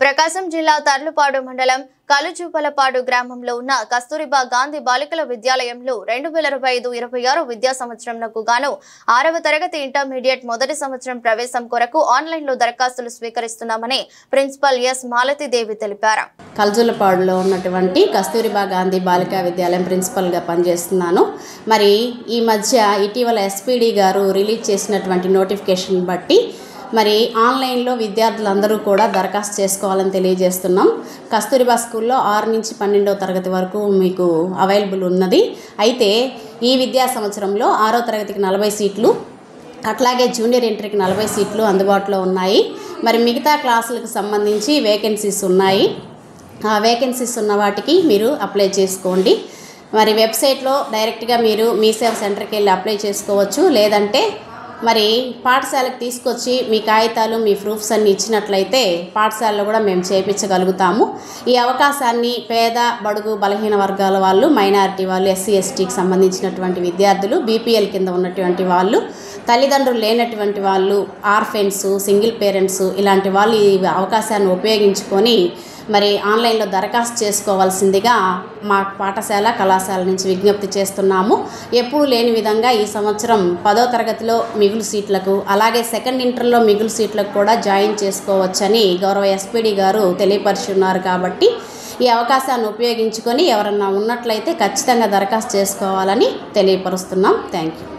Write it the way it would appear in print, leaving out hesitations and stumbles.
ప్రకాశం జిల్లా తర్లుపాడు మండలం కలుచూపలపాడు గ్రామంలో ఉన్న కస్తూరిబా గాంధీ బాలికల విద్యాలయంలో 2025-26 విద్యా సంవత్సరంకు గాను 6వ తరగతి ఇంటర్మీడియట్ మొదటి సంవత్సరం ప్రవేశం కొరకు ఆన్లైన్లో దరఖాస్తులు స్వీకరిస్తున్నామని ప్రిన్సిపల్ ఎస్ మాలతీదేవి తెలిపారు. కలుచూపలపాడులో ఉన్నటువంటి కస్తూరిబా గాంధీ బాలికా విద్యాలయం ప్రిన్సిపల్గా పనిచేస్తున్నాను. మరి ఈ మధ్య ఇటీవల ఎస్పీడీ గారు రిలీజ్ చేసినటువంటి నోటిఫికేషన్ బట్టి మరి ఆన్లైన్లో విద్యార్థులందరూ కూడా దరఖాస్తు చేసుకోవాలని తెలియజేస్తున్నాం. కస్తూరిబా స్కూల్లో 6 నుంచి 12వ తరగతి వరకు మీకు అవైలబుల్ ఉన్నది. అయితే ఈ విద్యా సంవత్సరంలో 6వ తరగతికి 40 సీట్లు, అట్లాగే జూనియర్ ఇంటర్కి 40 సీట్లు అందుబాటులో ఉన్నాయి. మరి మిగతా క్లాసులకు సంబంధించి వేకెన్సీస్ ఉన్నాయి. ఆ వేకెన్సీస్ ఉన్న వాటికి మీరు అప్లై చేసుకోండి. మరి వెబ్సైట్లో డైరెక్ట్గా మీరు మీ సేవ సెంటర్కి వెళ్ళి అప్లై చేసుకోవచ్చు. లేదంటే మరి పాఠశాలకు తీసుకొచ్చి మీ కాగితాలు మీ ప్రూఫ్స్ అన్నీ ఇచ్చినట్లయితే పాఠశాలలో కూడా మేము చేయించగలుగుతాము. ఈ అవకాశాన్ని పేద బడుగు బలహీన వర్గాల వాళ్ళు, మైనారిటీ వాళ్ళు, ఎస్సీ ఎస్టీకి సంబంధించినటువంటి విద్యార్థులు, బీపీఎల్ కింద ఉన్నటువంటి వాళ్ళు, తల్లిదండ్రులు లేనటువంటి వాళ్ళు, ఆర్ఫెన్స్, సింగిల్ పేరెంట్స్ ఇలాంటి వాళ్ళు ఈ అవకాశాన్ని ఉపయోగించుకొని మరి ఆన్లైన్లో దరఖాస్తు చేసుకోవాల్సిందిగా మా పాఠశాల కళాశాల నుంచి విజ్ఞప్తి చేస్తున్నాము. ఎప్పుడూ లేని విధంగా ఈ సంవత్సరం 10వ తరగతిలో మిగులు సీట్లకు, అలాగే సెకండ్ ఇంటర్లో మిగులు సీట్లకు కూడా జాయిన్ చేసుకోవచ్చని గౌరవ ఎస్పీడీ గారు తెలియపరుచున్నారు. కాబట్టి ఈ అవకాశాన్ని ఉపయోగించుకొని ఎవరన్నా ఉన్నట్లయితే ఖచ్చితంగా దరఖాస్తు చేసుకోవాలని తెలియపరుస్తున్నాం. Thank you.